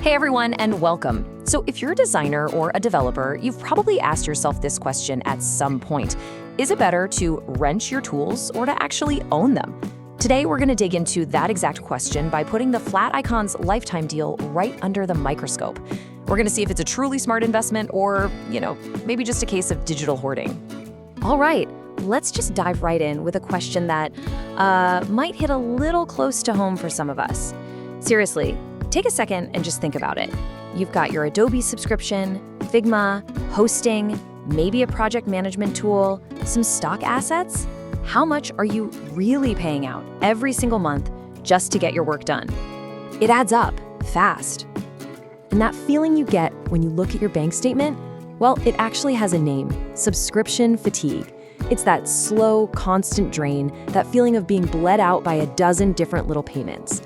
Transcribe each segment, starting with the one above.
Hey everyone, and welcome. So if you're a designer or a developer, you've probably asked yourself this question at some point. Is it better to rent your tools or to actually own them? Today, we're going to dig into that exact question by putting the Flat Icon's lifetime deal right under the microscope. We're going to see if it's a truly smart investment or, maybe just a case of digital hoarding. All right, let's just dive right in with a question that might hit a little close to home for some of us. Seriously, take a second and just think about it. You've got your Adobe subscription, Figma, hosting, maybe a project management tool, some stock assets. How much are you really paying out every single month just to get your work done? It adds up fast. And that feeling you get when you look at your bank statement, well, it actually has a name: subscription fatigue. It's that slow, constant drain, that feeling of being bled out by a dozen different little payments.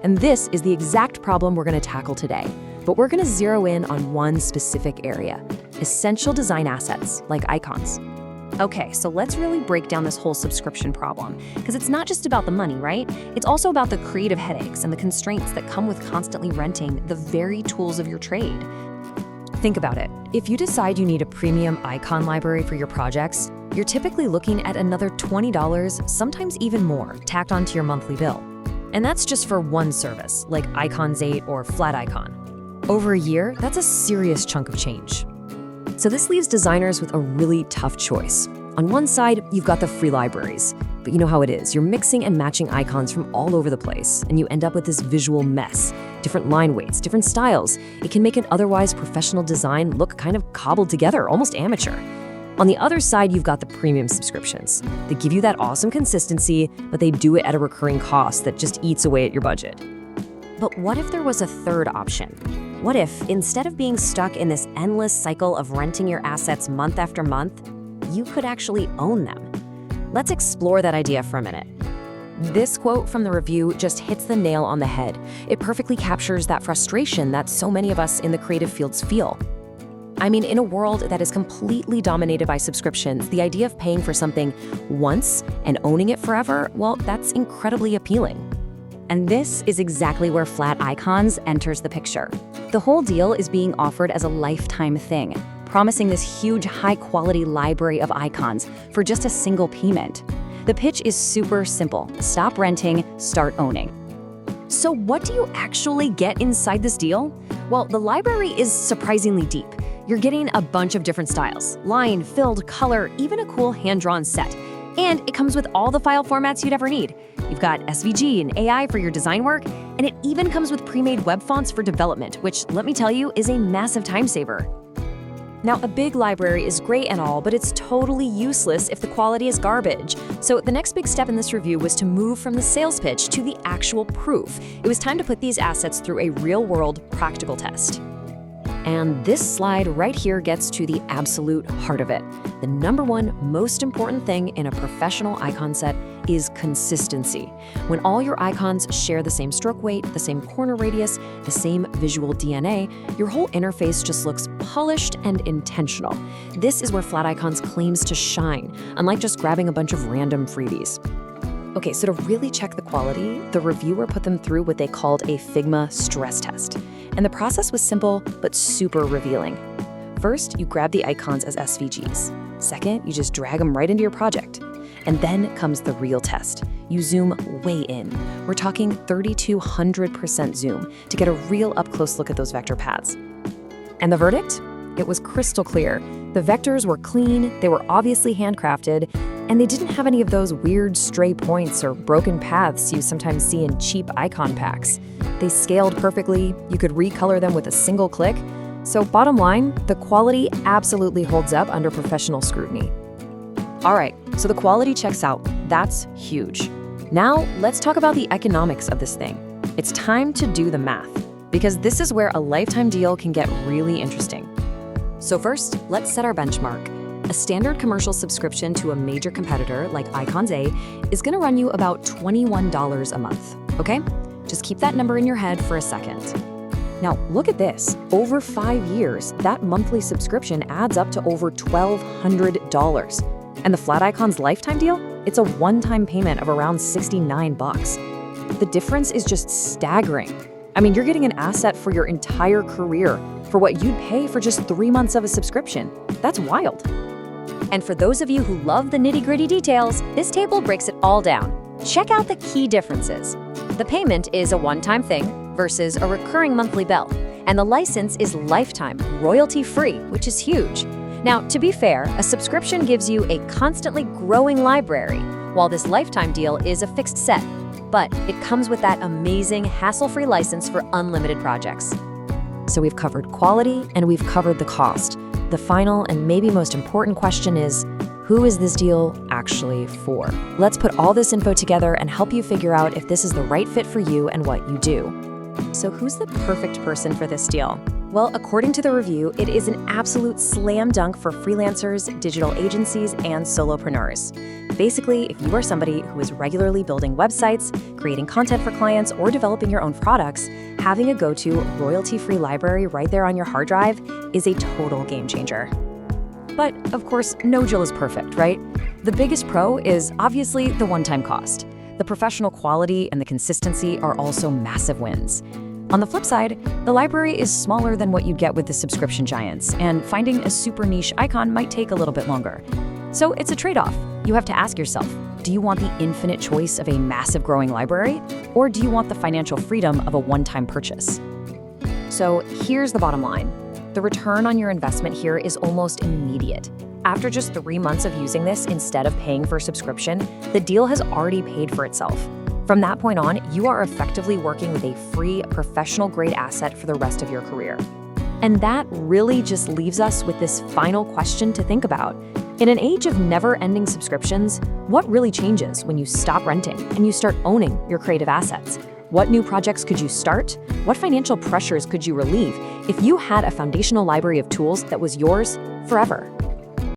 And this is the exact problem we're going to tackle today. But we're going to zero in on one specific area: essential design assets like icons. Okay, so let's really break down this whole subscription problem, because it's not just about the money, right? It's also about the creative headaches and the constraints that come with constantly renting the very tools of your trade. Think about it. If you decide you need a premium icon library for your projects, you're typically looking at another $20, sometimes even more, tacked onto your monthly bill. And that's just for one service, like Icons 8 or Flat Icon. Over a year, that's a serious chunk of change. So this leaves designers with a really tough choice. On one side, you've got the free libraries, but you know how it is. You're mixing and matching icons from all over the place, and you end up with this visual mess. Different line weights, different styles. It can make an otherwise professional design look kind of cobbled together, almost amateur. On the other side, you've got the premium subscriptions. They give you that awesome consistency, but they do it at a recurring cost that just eats away at your budget. But what if there was a third option? What if, instead of being stuck in this endless cycle of renting your assets month after month, you could actually own them? Let's explore that idea for a minute. This quote from the review just hits the nail on the head. It perfectly captures that frustration that so many of us in the creative fields feel. I mean, in a world that is completely dominated by subscriptions, the idea of paying for something once and owning it forever, well, that's incredibly appealing. And this is exactly where Flat Icons enters the picture. The whole deal is being offered as a lifetime thing, promising this huge, high-quality library of icons for just a single payment. The pitch is super simple: stop renting, start owning. So what do you actually get inside this deal? Well, the library is surprisingly deep. You're getting a bunch of different styles: line, filled, color, even a cool hand-drawn set. And it comes with all the file formats you'd ever need. You've got SVG and AI for your design work, and it even comes with pre-made web fonts for development, which, let me tell you, is a massive time saver. Now, a big library is great and all, but it's totally useless if the quality is garbage. So the next big step in this review was to move from the sales pitch to the actual proof. It was time to put these assets through a real-world practical test. And this slide right here gets to the absolute heart of it. The number one most important thing in a professional icon set is consistency. When all your icons share the same stroke weight, the same corner radius, the same visual DNA, your whole interface just looks polished and intentional. This is where Flat Icons claims to shine, unlike just grabbing a bunch of random freebies. Okay, so to really check the quality, the reviewer put them through what they called a Figma stress test. And the process was simple, but super revealing. First, you grab the icons as SVGs. Second, you just drag them right into your project. And then comes the real test. You zoom way in. We're talking 3200% zoom to get a real up-close look at those vector paths. And the verdict? It was crystal clear. The vectors were clean, they were obviously handcrafted, and they didn't have any of those weird stray points or broken paths you sometimes see in cheap icon packs. They scaled perfectly, you could recolor them with a single click. So bottom line, the quality absolutely holds up under professional scrutiny. All right, so the quality checks out. That's huge. Now, let's talk about the economics of this thing. It's time to do the math, because this is where a lifetime deal can get really interesting. So first, let's set our benchmark. A standard commercial subscription to a major competitor like Icons 8 is going to run you about $21 a month, okay? Just keep that number in your head for a second. Now, look at this. Over 5 years, that monthly subscription adds up to over $1,200. And the Flat Icon's lifetime deal? It's a one-time payment of around $69. The difference is just staggering. I mean, you're getting an asset for your entire career for what you'd pay for just 3 months of a subscription. That's wild. And for those of you who love the nitty-gritty details, this table breaks it all down. Check out the key differences. The payment is a one-time thing versus a recurring monthly bill, and the license is lifetime, royalty-free, which is huge. Now, to be fair, a subscription gives you a constantly growing library, while this lifetime deal is a fixed set. But it comes with that amazing, hassle-free license for unlimited projects. So we've covered quality and we've covered the cost. The final and maybe most important question is, who is this deal actually for? Let's put all this info together and help you figure out if this is the right fit for you and what you do. So who's the perfect person for this deal? Well, according to the review, it is an absolute slam dunk for freelancers, digital agencies, and solopreneurs. Basically, if you are somebody who is regularly building websites, creating content for clients, or developing your own products, having a go-to royalty-free library right there on your hard drive is a total game changer. But, of course, no deal is perfect, right? The biggest pro is obviously the one-time cost. The professional quality and the consistency are also massive wins. On the flip side, the library is smaller than what you'd get with the subscription giants, and finding a super niche icon might take a little bit longer. So it's a trade-off. You have to ask yourself, do you want the infinite choice of a massive growing library, or do you want the financial freedom of a one-time purchase? So here's the bottom line. The return on your investment here is almost immediate. After just 3 months of using this instead of paying for a subscription, the deal has already paid for itself. From that point on, you are effectively working with a free, professional-grade asset for the rest of your career. And that really just leaves us with this final question to think about. In an age of never-ending subscriptions, what really changes when you stop renting and you start owning your creative assets? What new projects could you start? What financial pressures could you relieve if you had a foundational library of tools that was yours forever?